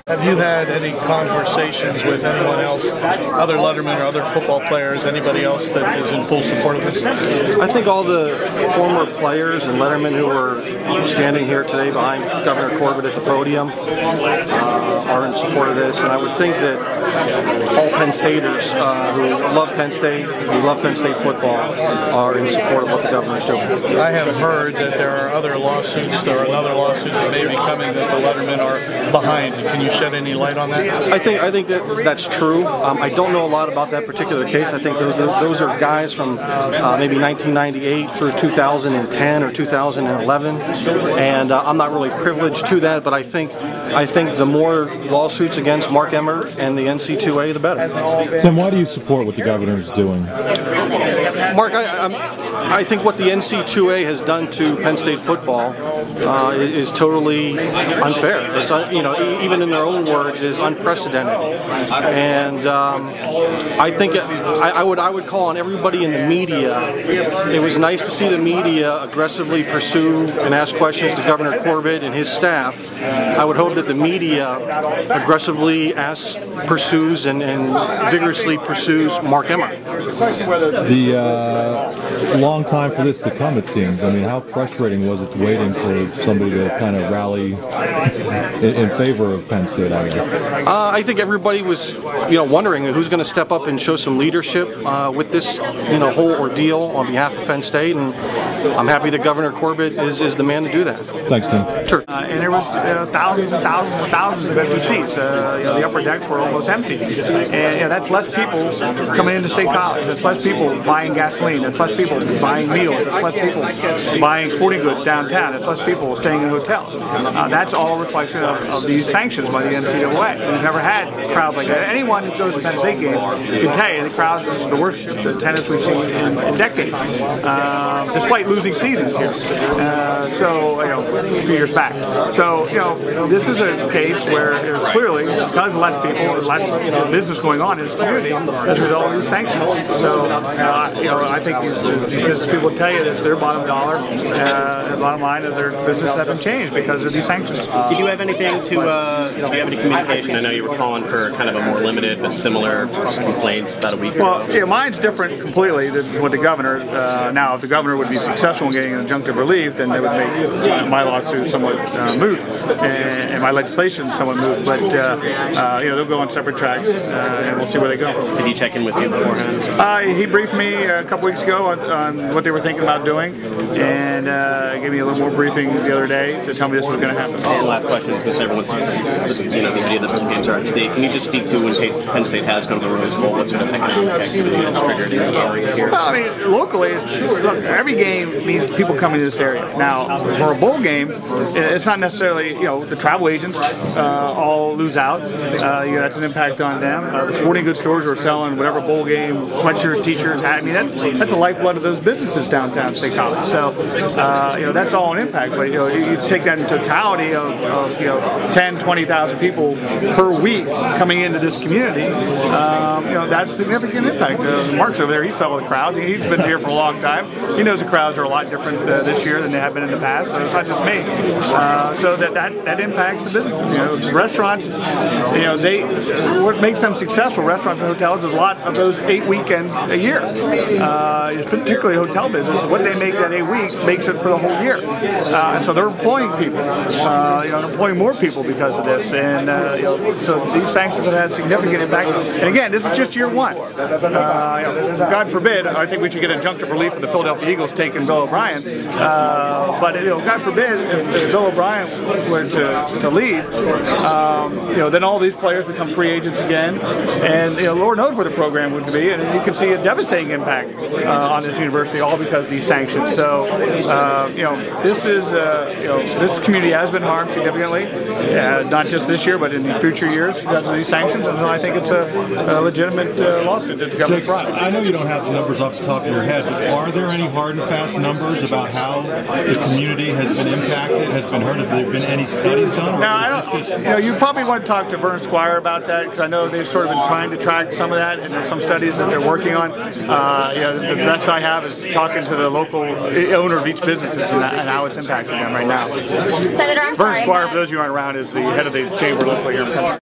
Have you had any conversations with anyone else, other lettermen or other football players, anybody else that is in full support of this? I think all the former players and lettermen who were standing here today behind Governor Corbett at the podium are in support of this, and I would think that all Penn Staters who love Penn State, who love Penn State football, are in support of what the governor's doing. I have heard that there are other lawsuits, there are another lawsuit that may be coming that the lettermen are behind. Can you shed any light on that? I think that's true. I don't know a lot about that particular case. I think those are guys from maybe 1998 through 2010 or 2011, and I'm not really privileged to that. But I think the more lawsuits against Mark Emmert and the NCAA, the better. Tim, why do you support what the governor's doing? Mark, I think what the NCAA has done to Penn State football is totally unfair. It's even in their own words, is unprecedented. And I think I would call on everybody in the media. It was nice to see the media aggressively pursue and ask questions to Governor Corbett and his staff. I would hope that the media aggressively pursues and vigorously pursues Mark Emmert. The long time for this to come, it seems. I mean, how frustrating was it waiting for somebody to kind of rally in favor of Penn State? I think everybody was, wondering who's going to step up and show some leadership with this, whole ordeal on behalf of Penn State, and I'm happy that Governor Corbett is the man to do that. Thanks, Tim. Sure. And there was thousands and thousands and thousands of empty seats. The upper decks were almost empty, and that's less people coming into State College. That's less people buying gasoline. That's less people buying meals. That's less people buying sporting goods downtown. That's less people staying in hotels. That's all a reflection of these sanctions by the NCAA. We've never had crowds like that. Anyone who goes to Penn State games can tell you the crowds is the worst attendance we've seen in decades, despite losing seasons here. A few years back. So this is a case where clearly, because less people, less business going on in this community, as a result of these sanctions. So I think these business people tell you that their bottom dollar, the bottom line of their business have been changed because of these sanctions. Did you have anything to, do you have any communication? I know you were calling for kind of a more limited but similar complaints about a week ago. Well, mine's different completely than what the governor. Now, if the governor would be successful in getting an injunctive relief, then they would make my lawsuit somewhat moot and my legislation somewhat moot. But they'll go on separate tracks, and we'll see where they go. Did he check in with you beforehand? He briefed me a couple weeks ago on what they were thinking about doing, and gave me a little more briefing the other day to tell me this was going to happen. And last question, since everyone's the city of the games are at State, can you just speak to when Penn State has come to the Rose Bowl, what sort of economic activity that's triggered in the area here? Well, I mean, locally, look, every game means people coming to this area. Now, for a bowl game, it's not necessarily, the travel agents all lose out. That's an impact on them. The sporting goods stores are selling whatever bowl game, sweatshirts, t-shirts, hats. I mean, that's a lifeblood of those businesses downtown State College. So, that's all an impact. But, you take that in totality of 10, 20,000 people per week coming into this community, that's a significant impact. Mark's over there, he saw the crowds. He's been here for a long time. He knows the crowds are a lot different this year than they have been in the past, so it's not just me. So that impacts the businesses. Restaurants, what makes them successful, restaurants and hotels, is a lot of those 8 weekends a year. Particularly hotel business, what they make that 8 weeks makes it for the whole year. And so they're employing people, they're employing more people because of this. And so these sanctions have had significant impact. And again, this is just year one. God forbid, I think we should get injunctive relief for the Philadelphia Eagles taking Bill O'Brien. But God forbid if Bill O'Brien were to leave, then all these players become free agents again, and Lord knows where the program would be, and you can see a devastating impact on this university, all because of these sanctions. So this community has been harmed significantly, not just this year, but in these future years because of these sanctions. And I think it's a legitimate lawsuit that the government brought. I know you don't have the numbers off the top of your head, but are there any hard and fast numbers about how the community has been impacted, has been hurt? Have there been any studies done? Or Now, is this just... you probably want to talk to Vern Squire about that, because I know they've sort of been trying to track some of that, and there's some studies that they're working on. The best I have is talking to the local owner of each business and how it's impacting them right now. Senator, Vern Squire, for those of you who aren't around, is the head of the chamber locally here in Penn State.